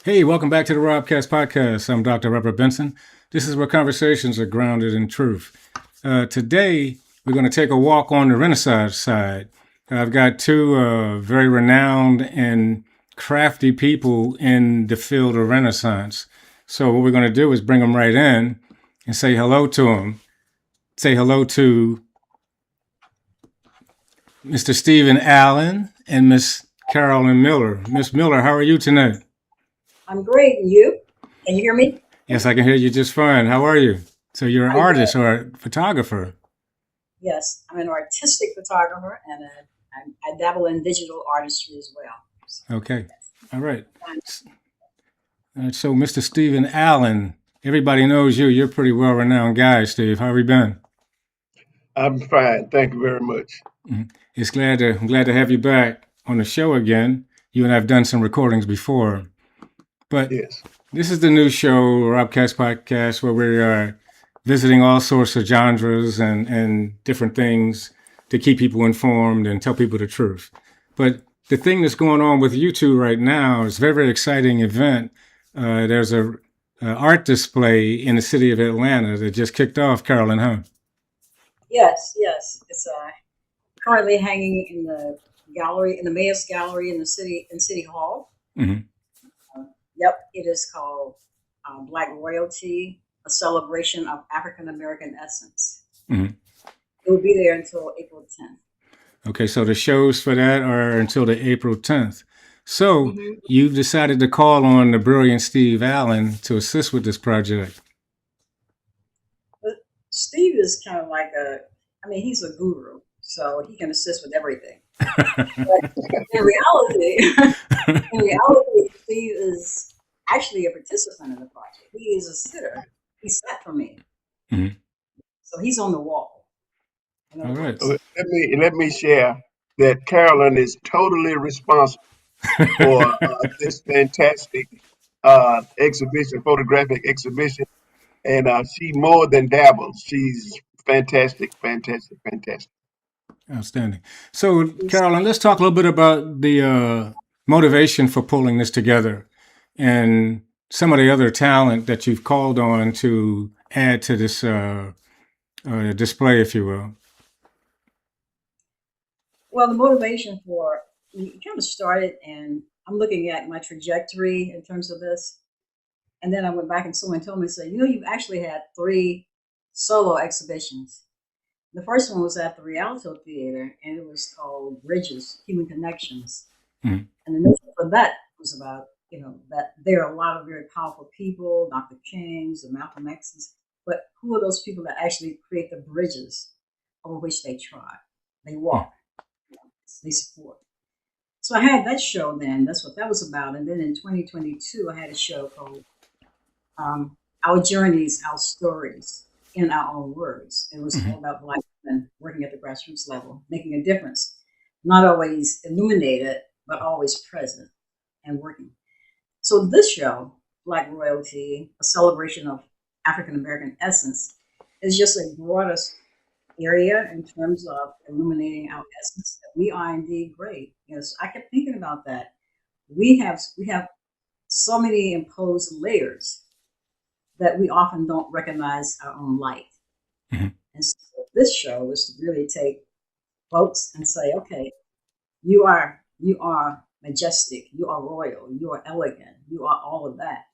Hey, welcome back to the RobCast podcast. I'm Dr. Robert Benson. This is where conversations are grounded in truth. Today, we're going to take a walk on the Renaissance side. I've got two very renowned and crafty people in the field of Renaissance. So, what we're going to do is bring them right in and say hello to them. Say hello to Mr. Stephen Allen and Miss Carolyn Miller. Miss Miller, how are you tonight? I'm great. And you? Can you hear me? Yes, I can hear you just fine. How are you? So you're an I'm good. artist or a photographer. Yes, I'm an artistic photographer and I dabble in digital artistry as well. So, Okay. yes. All right. Um, So Mr. Stephen Allen, everybody knows you. You're a pretty well-renowned guy, Steve. How have you been? I'm fine. Thank you very much. Mhm. I'm glad to have you back on the show again. You and I've done some recordings before, but Yes. this is the new show, RobCast Podcast, where we are visiting all sorts of genres and different things to keep people informed and tell people the truth. But the thing that's going on with you two right now is a very, very exciting event. There's a art display in the city of Atlanta that just kicked off, Carolyn, huh? yes, yes. It's currently hanging in the gallery, in the Mayor's Gallery in City Hall. Hmm. Yep, it is called Black Royalty, a celebration of African American essence. Hmm. It will be there until April 10th. Okay, so the shows for that are until the April 10th. So you've decided to call on the brilliant Steve Allen to assist with this project. But Steve is kind of like he's a guru, so he can assist with everything. But in reality, in reality, Steve is actually a participant in the project. He is a sitter. He sat for me, Mhm. so he's on the wall. In All other right. words, Let me share that Carolyn is totally responsible for this fantastic photographic exhibition, and she more than dabbles. She's fantastic, fantastic, fantastic. Outstanding. So, he's, Carolyn, let's talk a little bit about the motivation for pulling this together and some of the other talent that you've called on to add to this display, if you will. well, the motivation for it kind of started, and I'm looking at my trajectory in terms of this. And then I went back and someone told me, said, you've actually had three solo exhibitions. The first one was at the Rialto Theater, and it was called Bridges, Human Connections. Mhm. And the notion for that was about, that there are a lot of very powerful people, Dr. Kings, the Malcolm X's, but who are those people that actually create the bridges over which they trod? They walk, they support. So I had that show then. That's what that was about. And then in 2022, I had a show called Our Journeys, Our Stories in Our Own Words. It was all Mhm. about Black women working at the grassroots level, making a difference, not always illuminated, but always present and working. So this show, Black Royalty, a celebration of African American essence, is just a broadest area in terms of illuminating our essence that we are indeed great. So I kept thinking about that. We have so many imposed layers that we often don't recognize our own light. Mhm. And so this show was to really take folks and say, okay, you are majestic, you are royal, you are elegant, you are all of that.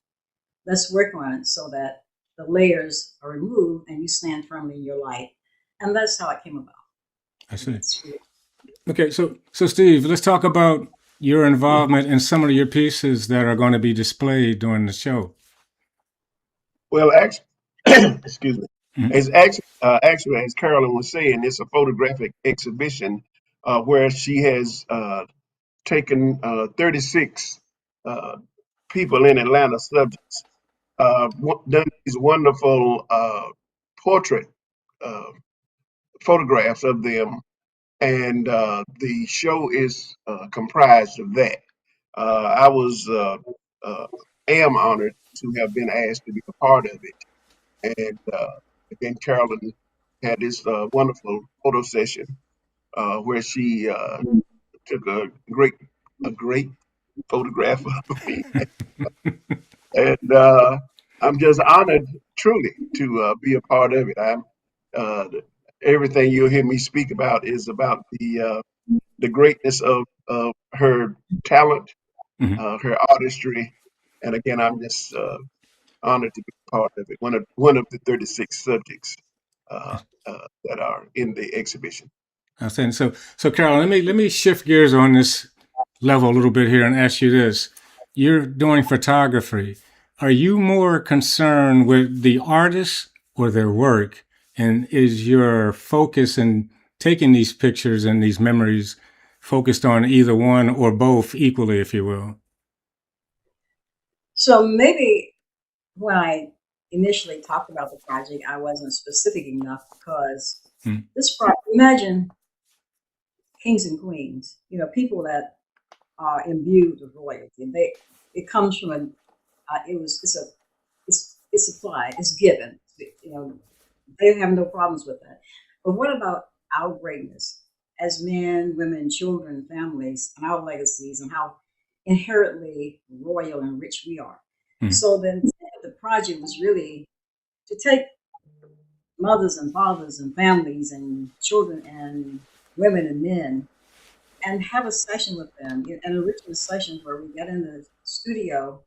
Let's work on it so that the layers are removed and you stand firmly in your light. And that's how it came about. I And see. that's really, Okay, so Steve, let's talk about your involvement in some of your pieces that are going to be displayed during the show. Well, actually, excuse me. Mhm. Actually, as Carolyn was saying, it's a photographic exhibition where she has taken 36 uh, people in Atlanta, subjects, done these wonderful portrait uh, photographs of them, and the show is comprised of that. I was uh, am honored to have been asked to be a part of it, and then Carolyn had this wonderful photo session where she took a great photographer of me. And I'm just honored, truly, to be a part of it. Uh, everything you'll hear me speak about is about the greatness of her talent, Mhm. her artistry, and again, I'm just honored to be part of it. One of the 36 subjects that are in the exhibition. I was saying, so Carol, let me shift gears on this level a little bit here and ask you this. You're doing photography. Are you more concerned with the artist or their work? And is your focus in taking these pictures and these memories focused on either one or both equally, if you will? So maybe when I initially talked about the project, I wasn't specific enough because Mm. imagine kings and queens, people that are imbued with royalty. It comes from it's applied, it's given. They have no problems with that. But what about our greatness as men, women, children, families, and our legacies, and how inherently royal and rich we are? Mm. So then the project was really to take mothers and fathers and families and children and women and men and have a session with them, an original session where we get in the studio.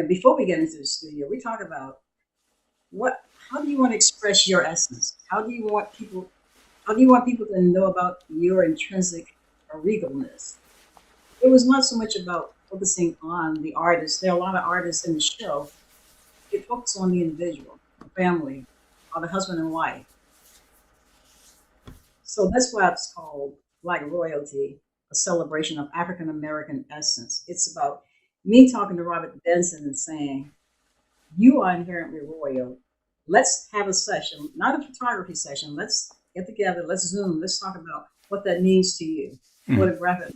Before we get into the studio, we talk about what how do you want to express your essence? How do you want people to know about your intrinsic regalness? It was not so much about focusing on the artist. There are a lot of artists in the show. It focuses on the individual, the family, or the husband and wife. So that's why it's called Black Royalty, a celebration of African American essence. It's about me talking to Robert Benson and saying, you are inherently royal. Let's have a session, not a photography session. Let's get together. Let's Zoom. Let's talk about what that means to you. Mm. Photograph it.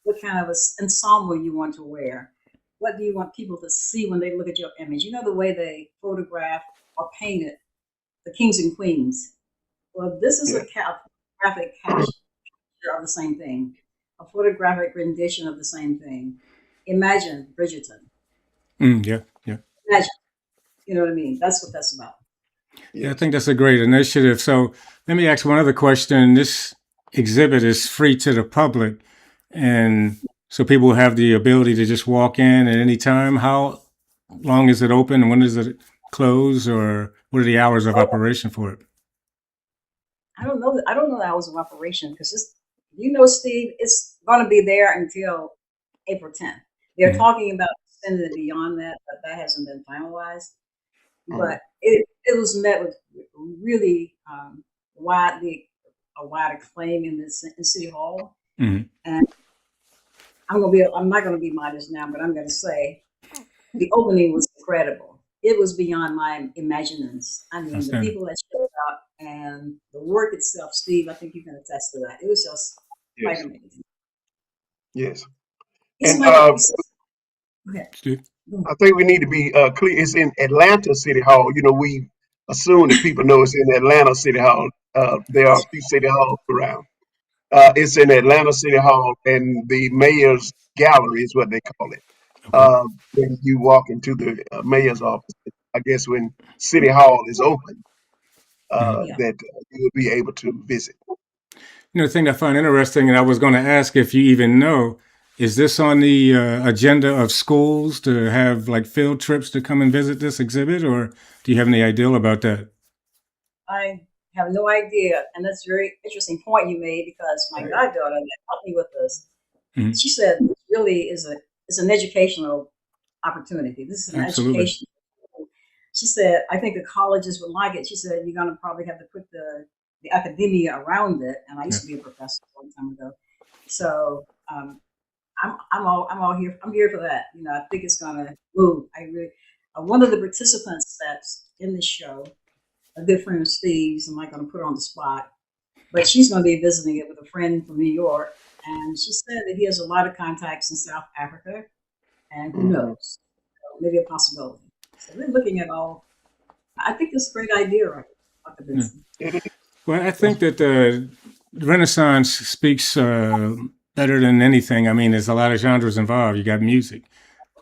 What kind of ensemble you want to wear. What do you want people to see when they look at your image? You know the way they photograph or painted the kings and queens. Well, this is Yeah. a photographic capture of the same thing, a photographic rendition of the same thing. Imagine Bridgerton. Mm. Yeah. Yeah. Imagine, you know what I mean? That's what that's about. Yeah, I Yes. think that's a great initiative. So let me ask one other question. This exhibit is free to the public, and so people have the ability to just walk in at any time. How long is it open, and when does it close, or what are the hours of Oh, operation for it? I don't know. I don't know the hours of operation because Steve, it's going to be there until April 10th. They're Mm. talking about extending it beyond that, but that hasn't been finalized. Mhm. But it was met with really widely a wide acclaim in City Hall, Mm. and I'm not gonna be modest now, but I'm gonna say the opening was incredible. It was beyond my imaginings. I mean, the Outstanding. people that showed up and the work itself, Steve, I think you can attest to that. It was just quite Yes. amazing. Yes. It's And like a go ahead. Steve? Go ahead. I think we need to be clear. It's in Atlanta City Hall. We assume that people know it's in Atlanta City Hall. There are a few city halls around. It's in Atlanta City Hall, and the mayor's gallery is what they call it. Okay. When you walk into the mayor's office, I guess when City Hall is open, Mm. Yeah. that you will be able to visit. The thing I find interesting, and I was going to ask if you even know, is this on the agenda of schools to have like field trips to come and visit this exhibit, or do you have any idea about that? I have no idea. And that's a very interesting point you made because my Right. goddaughter that helped me with this, Mm. she said this really is an educational opportunity. This is an Absolutely. education. She said, I think the colleges would like it. She said, you're going to probably have to put the academia around it. And I Yeah. used to be a professor a long time ago. So I'm all here. I'm here for that. I think it's going to move. I really, one of the participants that's in the show, a good friend of Steve's, I'm not going to put her on the spot, but she's going to be visiting it with a friend from New York. And she said that he has a lot of contacts in South Africa. And who Mhm. knows? Maybe a possibility. So we're looking at all. I think it's a great idea, right, Dr. Yeah. Benson? It is. Well, I That's think that the Renaissance speaks better than anything. I mean, there's a lot of genres involved. You got music,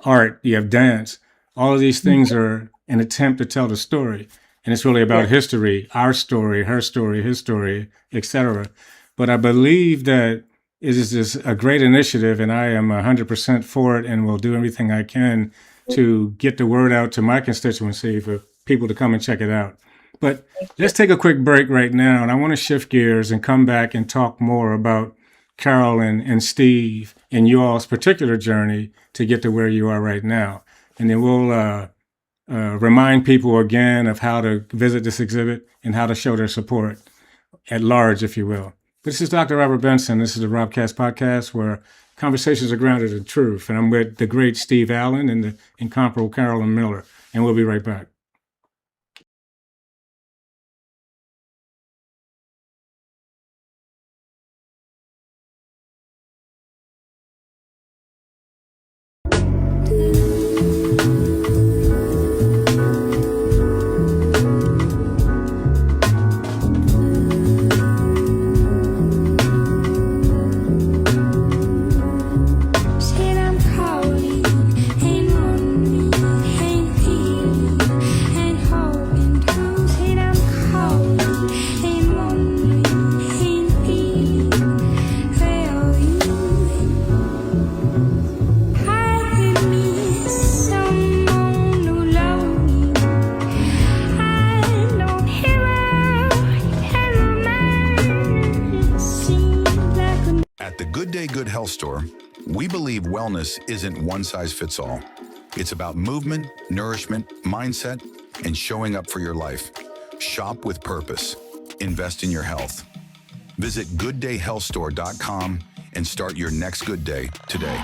art, you have dance. All of these things are an attempt to tell the story. And it's really about Yeah. history, our story, her story, his story, etc. But I believe that it is just a great initiative, and I am 100% for it and will do everything I can to get the word out to my constituency for people to come and check it out. But let's take a quick break right now, and I want to shift gears and come back and talk more about Carolyn and Steve and you all's particular journey to get to where you are right now. And then we'll remind people again of how to visit this exhibit and how to show their support at large, if you will. This is Dr. Robert Benson. This is the RobCast podcast where conversations are grounded in truth. And I'm with the great Steve Allen and the incomparable Carolyn Miller. And we'll be right back. Store, we believe wellness isn't one size fits all. It's about movement, nourishment, mindset, and showing up for your life. Shop with purpose. Invest in your health. Visit gooddayhealthstore.com and start your next good day today.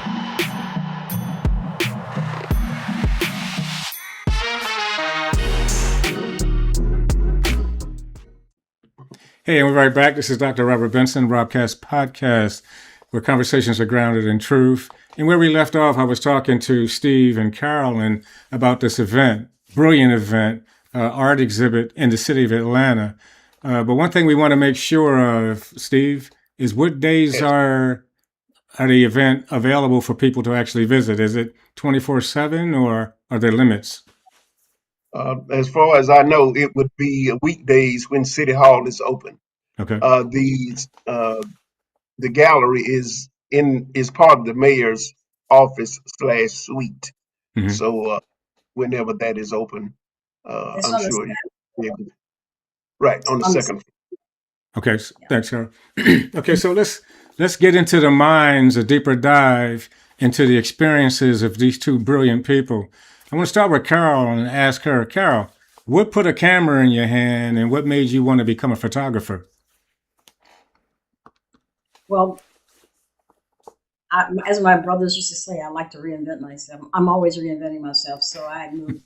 Hey, and we're right back. This is Dr. Robert Benson, RobCast podcast, where conversations are grounded in truth. And where we left off, I was talking to Steve and Carolyn about this event, brilliant event, art exhibit in the city of Atlanta. But one thing we want to make sure of, Steve, is what days are the event available for people to actually visit? Is it 24/7 or are there limits? As far as I know, it would be weekdays when City Hall is open. Okay. The gallery is part of the mayor's office / suite. Mhm. So whenever that is open, It's I'm on the sure second you floor. right on the On the second. Okay, Yeah. thanks, Carol. Okay, so let's get into the minds, a deeper dive into the experiences of these two brilliant people. I want to start with Carol and ask her, Carol, what put a camera in your hand and what made you want to become a photographer? Well, as my brothers used to say, I like to reinvent myself. I'm always reinventing myself. So I moved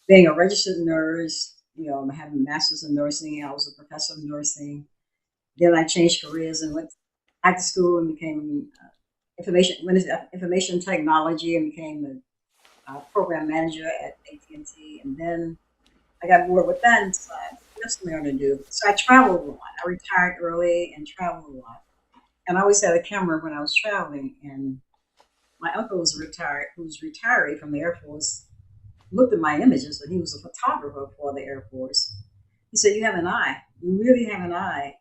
being a registered nurse, having a master's in nursing. I was a professor of nursing. Then I changed careers and went back to school and became information technology and became a program manager at AT&T. And then I got bored with that and decided that's what I'm going to do. So I traveled a lot. I retired early and traveled a lot. And I always had a camera when I was traveling. And my uncle was retiree from the Air Force, looked at my images, and he was a photographer for the Air Force. He said, "You have an eye. You really have an eye."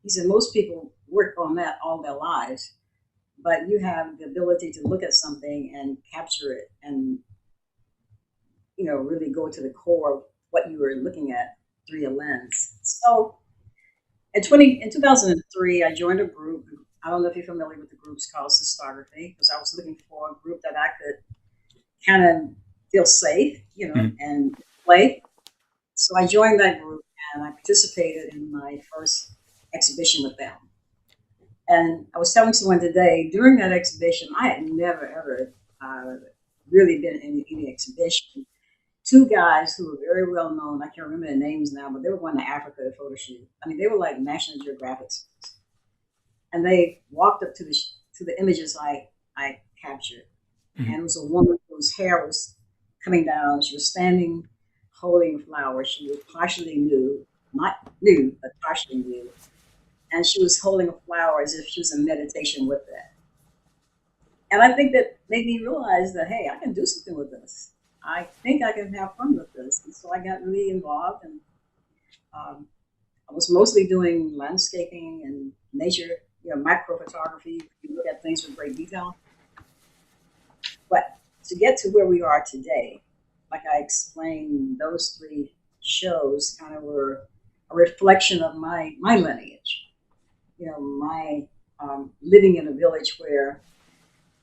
He said, "Most people work on that all their lives, but you have the ability to look at something and capture it and, really go to the core of what you were looking at through your lens." So in 2003, I joined a group. I don't know if you're familiar with the groups called Systography, because I was looking for a group that I could kind of feel safe, and play. So I joined that group and I participated in my first exhibition with them. And I was telling someone today, during that exhibition, I had never, ever really been in any exhibition. Two guys who were very well known, I can't remember their names now, but they were going to Africa to photo shoot. I mean, they were like National Geographic stars. And they walked up to the images I captured. Mhm. And it was a woman whose hair was coming down. She was standing holding a flower. She was partially nude, not nude, but partially nude. and she was holding a flower as if she was in meditation with that. And I think that made me realize that, hey, I can do something with this. I think I can have fun with this. And so I got really involved, and um, I was mostly doing landscaping and nature, micro photography. You look at things with great detail. But to get to where we are today, like I explained, those three shows kind of were a reflection of my lineage. My living in a village where,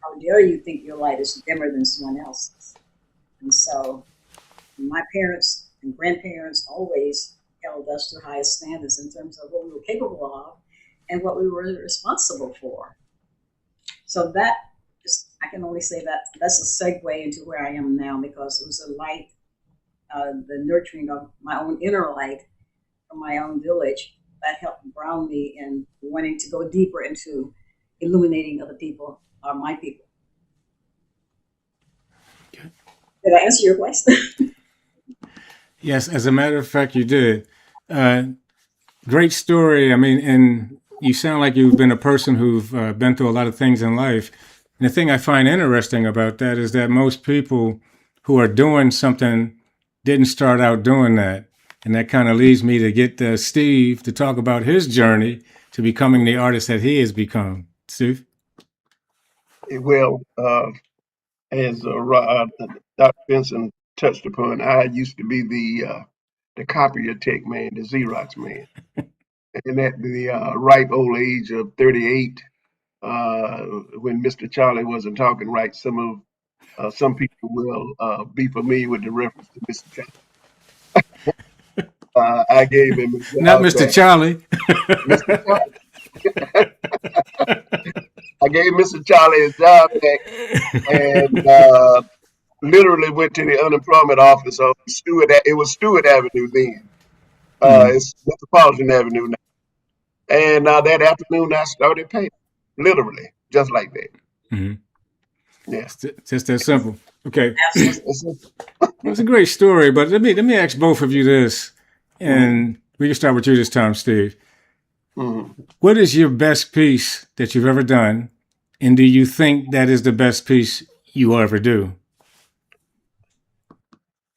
how dare you think your light is dimmer than someone else's? And so my parents and grandparents always held us to highest standards in terms of what we were capable of and what we were responsible for. So that I can only say that that's a segue into where I am now, because it was a light, the nurturing of my own inner light from my own village that helped ground me in wanting to go deeper into illuminating other people, my people. Okay. Did I answer your question? Yes, as a matter of fact, you did. Great story. I mean, and you sound like you've been a person who've been through a lot of things in life. And the thing I find interesting about that is that most people who are doing something didn't start out doing that. And that kind of leads me to get Steve to talk about his journey to becoming the artist that he has become. Steve? Well, as Dr. Benson touched upon, I used to be the copier tech man, the Xerox man. And at the ripe old age of 38, when Mr. Charlie wasn't talking right, some people will be familiar with the reference to Mr. Charlie. I gave him a Not job Mr. back. Charlie. Mr. Charlie. I gave Mr. Charlie his job back, and literally went to the unemployment office on Stewart. It was Stewart Avenue then. Mm, It's Metropolitan Avenue now. And that afternoon, I started painting, literally, just like that. mhm. Yeah, It's just that simple. Okay. that's, Absolutely. that's it. Well, it's a great story, but let me ask both of you this, Mhm, and we can start with you this time, Steve. mhm. What is your best piece that you've ever done, and do you think that is the best piece you will ever do?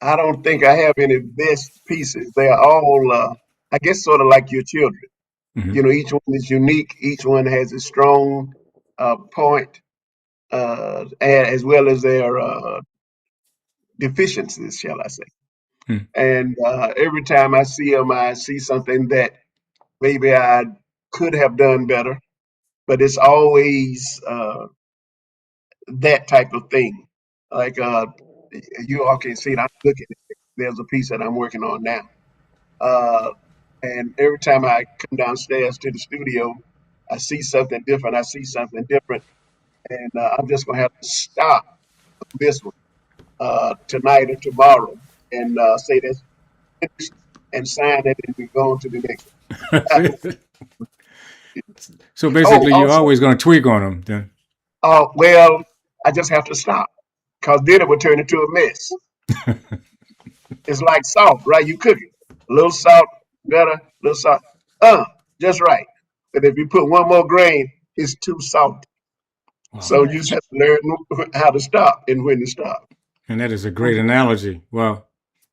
I don't think I have any best pieces. They are all, I guess, sort of like your children. Hmm. Each one is unique. Each one has a strong point, as well as their deficiencies, shall I say. Hmm. And every time I see them, I see something that maybe I could have done better, but it's always that type of thing. Like you all can see it. I'm looking at it. There's a piece that I'm working on now. Uh, and every time I come downstairs to the studio, I see something different. I see something different. And I'm just going to have to stop this one tonight or tomorrow and say that's finished and sign it and we go on to the next one. So Oh, basically, you're also, always going to tweak on them. Then. well, I just have to stop because then it would turn into a mess. It's like salt, right? You cook it. A little salt, better, a little salt. Just right. But if you put one more grain, it's too salty. Wow, So Very you just true. have to learn how to stop and when to stop. and that is a great Mhm. analogy. Wow,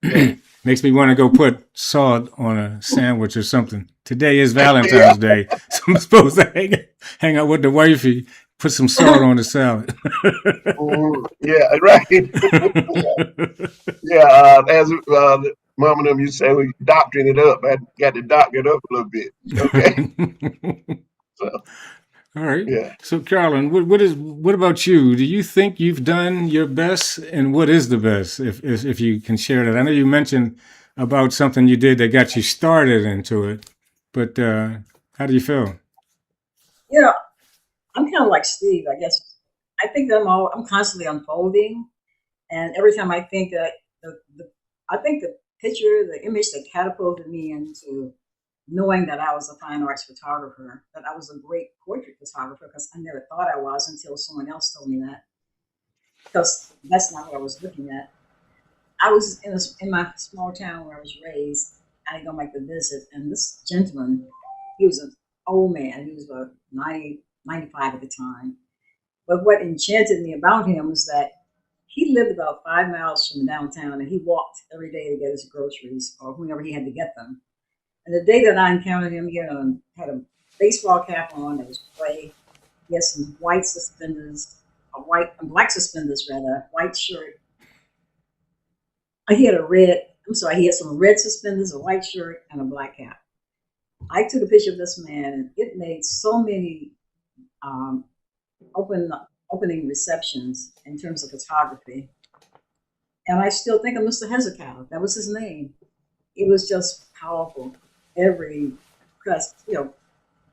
Yeah. makes me want to go put salt on a sandwich or something. Today is Yeah. Valentine's Day, so I'm supposed to hang out with the wifey, put some salt on the salad. Mhm. Yeah, right. Yeah. As Mama and them used to say, we doctoring it up. I got to doctor it up a little bit. Okay. So, All right. yeah. So, Carolyn, what about you? Do you think you've done your best, and what is the best? If you can share that, I know you mentioned about something you did that got you started into it, but how do you feel? You know, I'm kind of like Steve, I guess. I think that I'm constantly unfolding, and every time I think that I think the picture, the image that catapulted me into knowing that I was a fine arts photographer, that I was a great portrait photographer, because I never thought I was until someone else told me that, because that's not what I was looking at. I was in my small town where I was raised. I go back to visit, and this gentleman, he was a old man. He was about 90, 95 at the time. But what enchanted me about him was that he lived about 5 miles from downtown and he walked every day to get his groceries or whenever he had to get them. And the day that I encountered him, had a baseball cap on that was gray. He had some white suspenders, black suspenders rather, white shirt. He had he had some red suspenders, a white shirt, and a black cap. I took a picture of this man, and it made so many um, open opening receptions in terms of photography. And I still think of Mr. Hezekiah. That was his name. It was just powerful. Every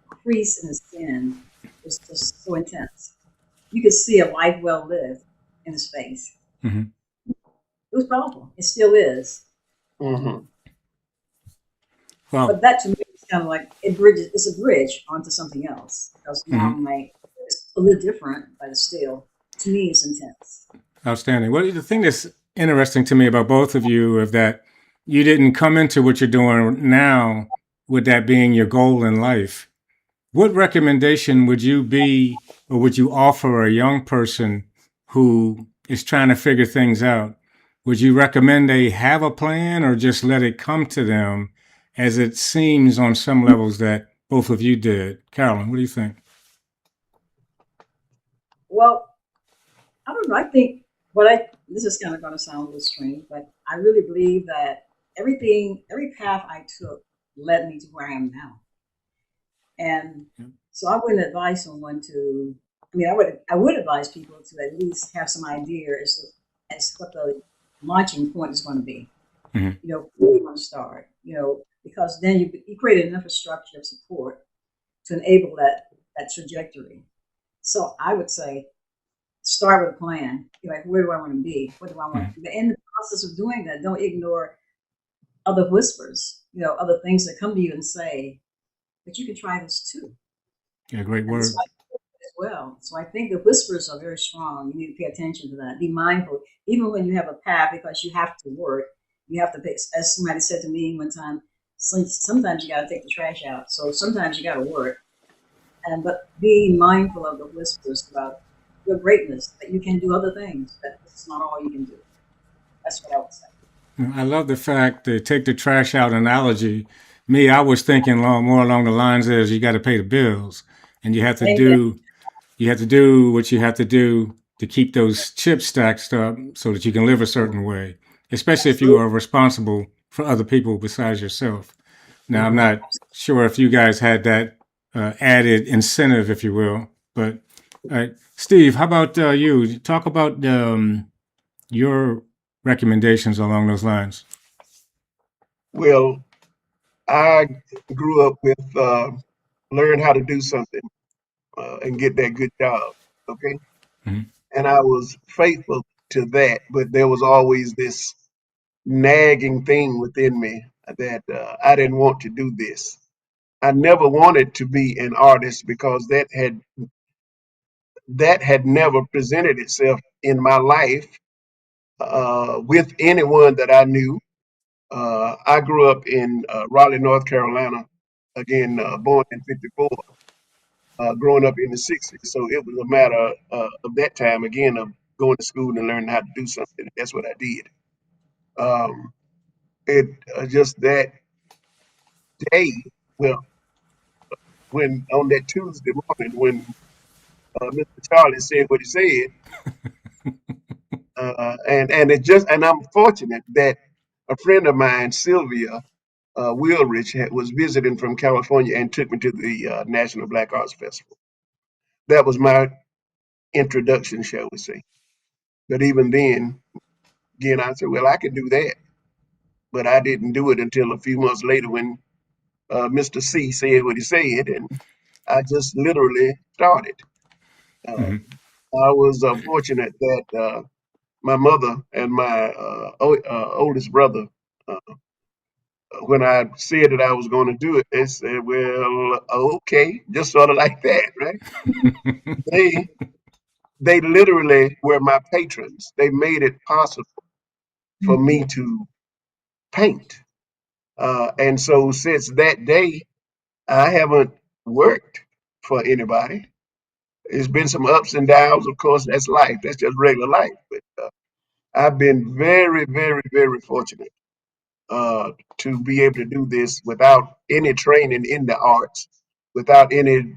crease in his skin was just so intense. You could see a life well lived in his face. Mm-hmm. It was powerful. It still is. Mm-hmm. Well, But that to me is kind of like it's a bridge onto something else. Because now it's a little different, but it's still, to me, it's intense. outstanding. Well, the thing that's interesting to me about both of you is that you didn't come into what you're doing now with that being your goal in life. What recommendation would you be or would you offer a young person who is trying to figure things out? Would you recommend they have a plan or just let it come to them as it seems on some levels that both of you did? Carolyn, what do you think? Well, I don't know. I think this is kind of going to sound a little strange, but I really believe that every path I took led me to where I am now. And so I wouldn't advise someone to, I would advise people to at least have some idea as to what the launching point is going to be. Mm-hmm. Where you want to start, because then you create an infrastructure of support to enable that trajectory. So I would say start with a plan. You're like, where do I want to be? What do I want to do? But in the process of doing that, don't ignore other whispers, other things that come to you and say, but you can try this too. Yeah, great And word. as well. So I think the whispers are very strong. You need to pay attention to that. Be mindful, even when you have a path, because you have to work. You have to pay, as somebody said to me one time, sometimes you got to take the trash out. So sometimes you got to work. But be mindful of the whispers about your greatness, that you can do other things, that it's not all you can do. That's what I would say. I love the fact that take the trash out analogy. Me, I was thinking more along the lines as you got to pay the bills, and you have to Amen. do what you have to do to keep those chips stacked up so that you can live a certain way, especially if you are responsible for other people besides yourself. Now, I'm not sure if you guys had that added incentive, if you will, but Steve, how about you? Talk about your recommendations along those lines. Well, I grew up with learn how to do something and get that good job. Okay. Mhm. And I was faithful to that, but there was always this nagging thing within me that I didn't want to do this. I never wanted to be an artist because that had never presented itself in my life with anyone that I knew. I grew up in Raleigh, North Carolina, again, born in '54, growing up in the '60s. So it was a matter of that time, again, of going to school and learning how to do something. That's what I did. Um, it just that day, well, when on that Tuesday morning, when Mr. Charlie said what he said, and I'm fortunate that a friend of mine, Sylvia Wilrich, was visiting from California and took me to the National Black Arts Festival. That was my introduction, shall we say. But even then, again, I said, well, I can do that. But I didn't do it until a few months later when Mr. C said what he said, and I just literally started. Uh, Mm-hmm. I was fortunate that my mother and my oldest brother, uh, when I said that I was going to do it, they said, well, okay, just sort of like that, right? They they literally were my patrons. They made it possible for me to paint. And so since that day, I haven't worked for anybody. It's been some ups and downs. Of course, that's life. That's just regular life. But I've been very, very, very fortunate to be able to do this without any training in the arts, without any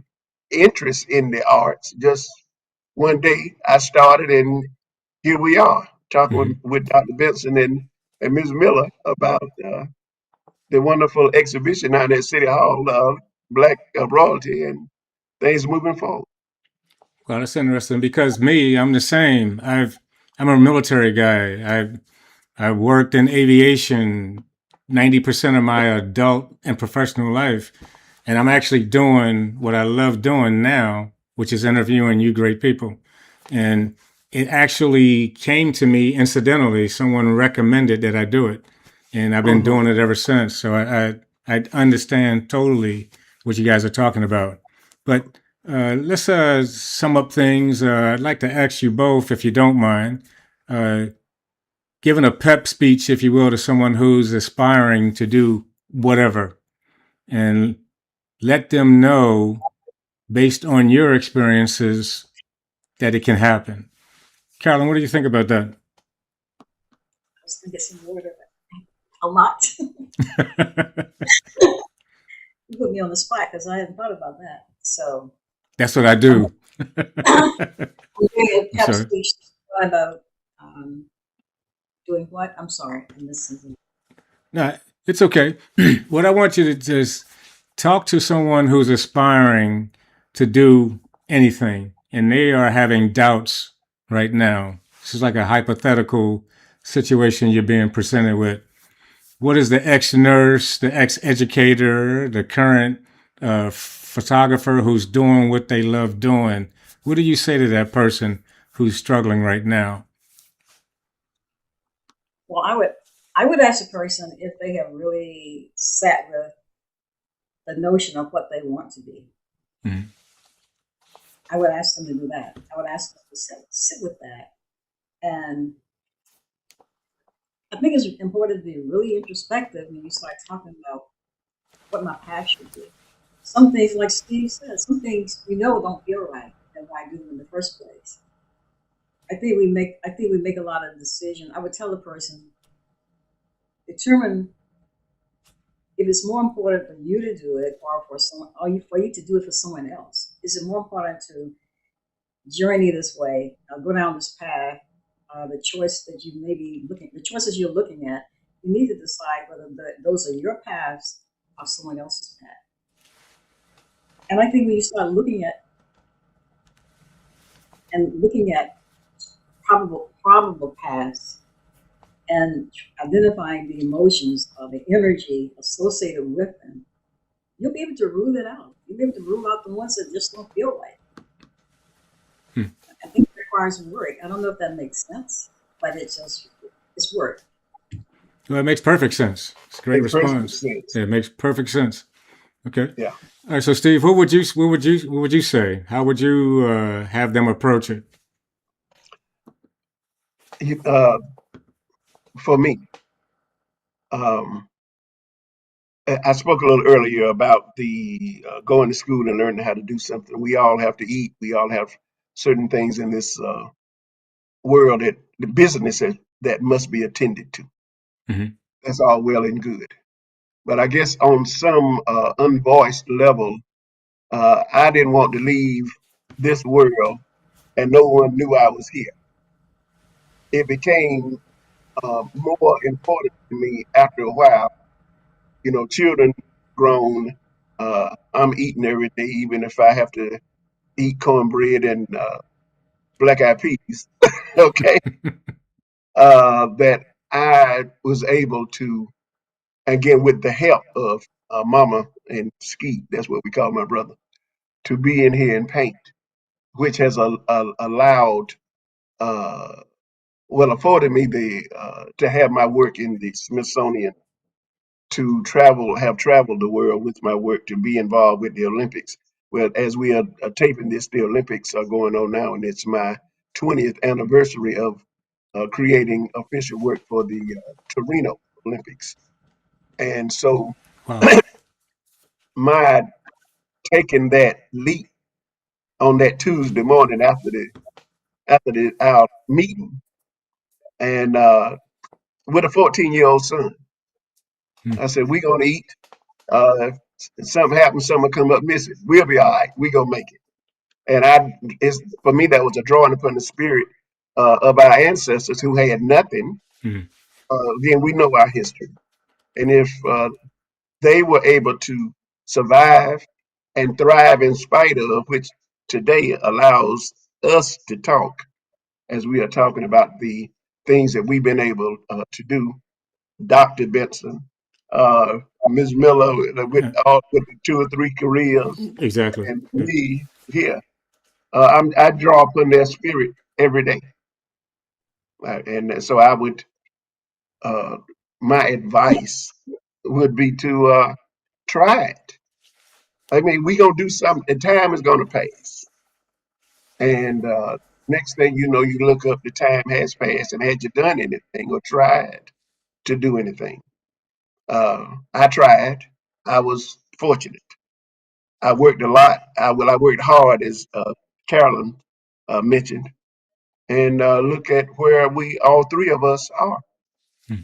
interest in the arts. Just one day I started, and here we are talking Hmm. with Dr. Benson and Ms. Miller about the wonderful exhibition out at City Hall of Black royalty and things moving forward. Well, that's interesting because me, I'm the same. I'm a military guy. I worked in aviation 90% of my adult and professional life. And I'm actually doing what I love doing now, which is interviewing you great people. And it actually came to me incidentally. Someone recommended that I do it. And I've been Hmm. doing it ever since. So I understand totally what you guys are talking about. But let's sum up things. I'd like to ask you both, if you don't mind, uh, giving a pep speech, if you will, to someone who's aspiring to do whatever, and let them know, based on your experiences, that it can happen. Carolyn, what do you think about that? I was going to get some water. A lot. You put me on the spot because I hadn't thought about that. So That's what I I'm, do. I'm doing a I'm pep sorry. speech about doing what? I'm sorry. I missed something. No, it's okay. What I want you to just talk to someone who's aspiring to do anything and they are having doubts right now. This is like a hypothetical situation you're being presented with. What is the ex-nurse, the ex-educator, the current photographer who's doing what they love doing? What do you say to that person who's struggling right now? Well, I would ask a person if they have really sat with the notion of what they want to be. Mhm. I would ask them to do that. I would ask them to sit with that. And I think it's important to be really introspective when you start talking about what my path should be. Some things, like Steve said, some things we know don't feel right, and why do them in the first place. I think we make a lot of decisions. I would tell the person, determine if it's more important for you to do it or for you to do it for someone else. Is it more important to journey this way, go down this path, the the choices you're looking at, you need to decide whether those are your paths or someone else's path. And I think when you start looking at probable paths and identifying the emotions or the energy associated with them, you'll be able to rule it out. You'll be able to rule out the ones that just don't feel right. Hmm. I think it requires work. I don't know if that makes sense, but it's work. Well, it makes perfect sense. It's a great Makes perfect response. sense. Yeah, it makes perfect sense. Okay. Yeah. All right. So, Steve, what would you say? How would you have them approach it? Uh, for me, um, I spoke a little earlier about the going to school and learning how to do something. We all have to eat. We all have certain things in this world that the businesses that must be attended to. Hmm. That's all well and good. But I guess on some unvoiced level, I didn't want to leave this world and no one knew I was here. It became more important to me after a while. You know, children grown, I'm eating every day, even if I have to eat cornbread and black eyed peas. Okay. That I was able to, again, with the help of Mama and Skeet, that's what we call my brother, to be in here and paint, which has allowed, uh, well, afforded me the to have my work in the Smithsonian, to have traveled the world with my work, to be involved with the Olympics. Well, as we are taping this, the Olympics are going on now, and it's my 20th anniversary of creating official work for the Torino Olympics. And so Wow. my taking that leap on that Tuesday morning after our meeting, and with a 14-year-old son. Hmm. I said, "We're gonna eat. If something happens, someone come up missing. We'll be all right. We gonna make it." And it's for me that was a drawing upon the spirit of our ancestors who had nothing. Hmm. Again, we know our history, and if they were able to survive and thrive in spite of, which today allows us to talk as we are talking about the things that we've been able to do. Dr. Benson, Ms. Miller Yeah, with 2 or 3 careers, exactly. and Yeah. me here. I draw upon their spirit every day, and so I would. My advice would be to try it. I mean, we gonna do something. And time is gonna pass, and next thing you know, you look up. The time has passed, and had you done anything or tried to do anything? I tried. I was fortunate. I worked a lot. I worked hard, as Carolyn mentioned, and look at where we all three of us are. Hmm.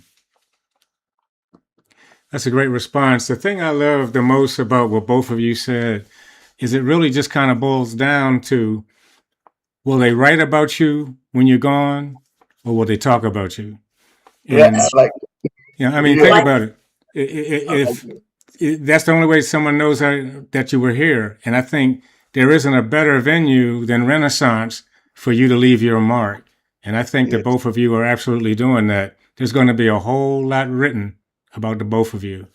That's a great response. The thing I love the most about what both of you said is it really just kind of boils down to, will they write about you when you're gone, or will they talk about you? Yeah, And I mean, I yeah, think like about it. I like If that. that's the only way someone knows that you were here, and I think there isn't a better venue than Renaissance for you to leave your mark. And I think that Yes. both of you are absolutely doing that. There's going to be a whole lot written about the both of you,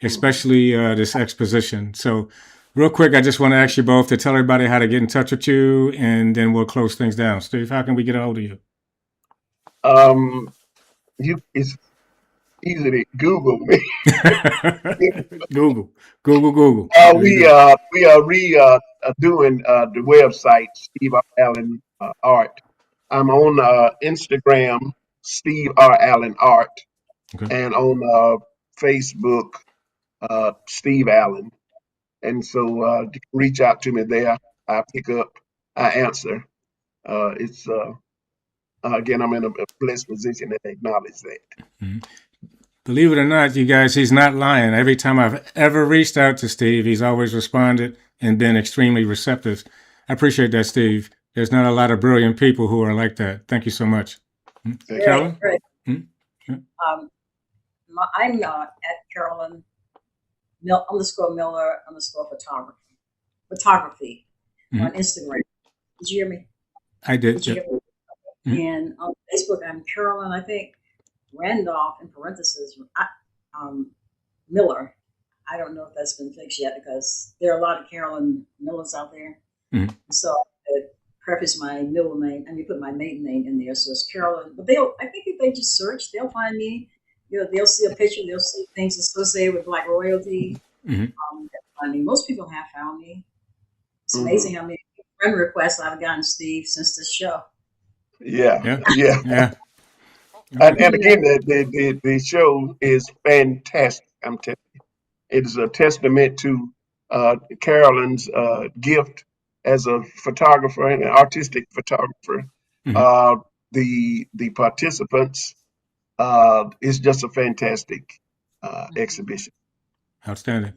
Mhm. especially this exposition. So, real quick, I just want to ask you both to tell everybody how to get in touch with you, and then we'll close things down. Steve, how can we get a hold of you? Um, it's easy to Google me. Google, Google, Google. There you We go. we are re doing the website Steve R. Allen Art. I'm on Instagram Steve R. Allen Art, Okay. and on Facebook Steve Allen. And so you can reach out to me there. I pick up, I answer. It's again, I'm in a blessed position to acknowledge that. Mhm. Believe it or not, you guys, he's not lying. Every time I've ever reached out to Steve, he's always responded and been extremely receptive. I appreciate that, Steve. There's not a lot of brilliant people who are like that. Thank you so much. Thank you. right, Carolyn? right. Hmm? Yeah. I'm at Carolyn Miller underscore photography on Mhm. Instagram. Did you hear me? I did. Did you Yep. hear me? Mhm. And on Facebook, I'm Carolyn, I think, Randolph, in parentheses, Miller. I don't know if that's been fixed yet because there are a lot of Carolyn Millers out there. Mhm. So I preface my middle name, put my maiden name in there. So it's Carolyn. But I think if they just search, they'll find me. They'll see a picture, they'll see things associated with Black royalty. Mhm. I mean, most people have found me. It's Hmm. amazing how many friend requests I've gotten, Steve, since this show. Yeah, Yeah. yeah. Yeah. And, Okay. and again, the show is fantastic. I'm telling you, it is a testament to Carolyn's gift as a photographer and an artistic photographer. Mhm. Uh, the participants is just a fantastic exhibition. Outstanding.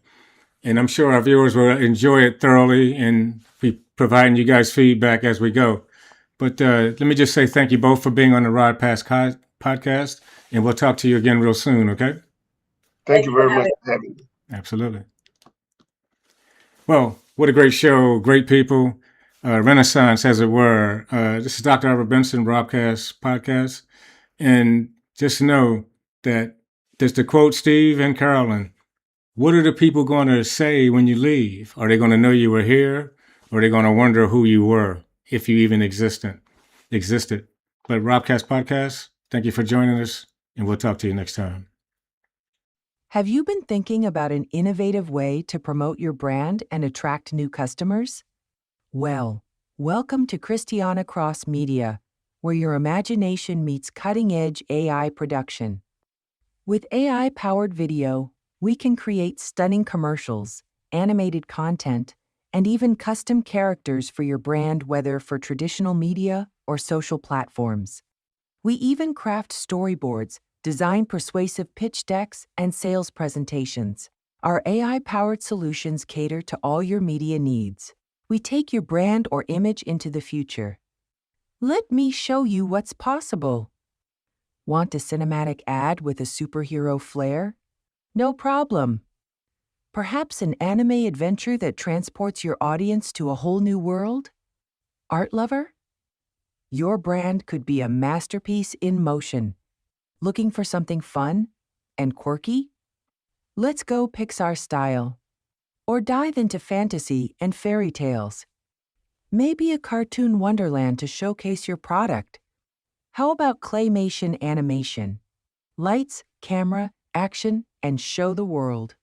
And I'm sure our viewers will enjoy it thoroughly and be providing you guys feedback as we go. But let me just say thank you both for being on the podcast, and we'll talk to you again real soon, okay? Thank Thank you you for very much having for having me. Absolutely. Well, what a great show, great people, Renaissance, as it were. This is Dr. Robert Benson, RobCast podcast. And just know that there's the quote, Steve and Carolyn, what are the people going to say when you leave? Are they going to know you were here? Or are they going to wonder who you were, if you even existed? But RobCast Podcast, thank you for joining us, and we'll talk to you next time. Have you been thinking about an innovative way to promote your brand and attract new customers? Well, welcome to Christiana Cross Media, where your imagination meets cutting-edge AI production. With AI-powered video, we can create stunning commercials, animated content, and even custom characters for your brand, whether for traditional media or social platforms. We even craft storyboards, design persuasive pitch decks, and sales presentations. Our AI-powered solutions cater to all your media needs. We take your brand or image into the future. Let me show you what's possible. Want a cinematic ad with a superhero flair? No problem. Perhaps an anime adventure that transports your audience to a whole new world? Art lover? Your brand could be a masterpiece in motion. Looking for something fun and quirky? Let's go Pixar style. Or dive into fantasy and fairy tales. Maybe a cartoon wonderland to showcase your product. How about claymation animation? Lights, camera, action, and show the world.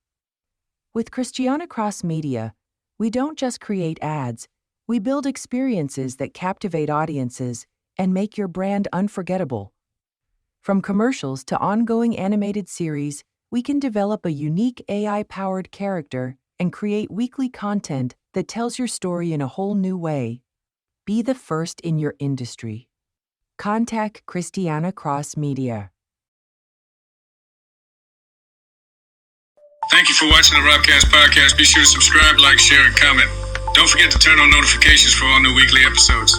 With Christiana Cross Media, we don't just create ads, we build experiences that captivate audiences and make your brand unforgettable. From commercials to ongoing animated series, we can develop a unique AI-powered character and create weekly content that tells your story in a whole new way. Be the first in your industry. Contact Christiana Cross Media. Thank you for watching the RobCast podcast. Be sure to subscribe, like, share, and comment. Don't forget to turn on notifications for all new weekly episodes.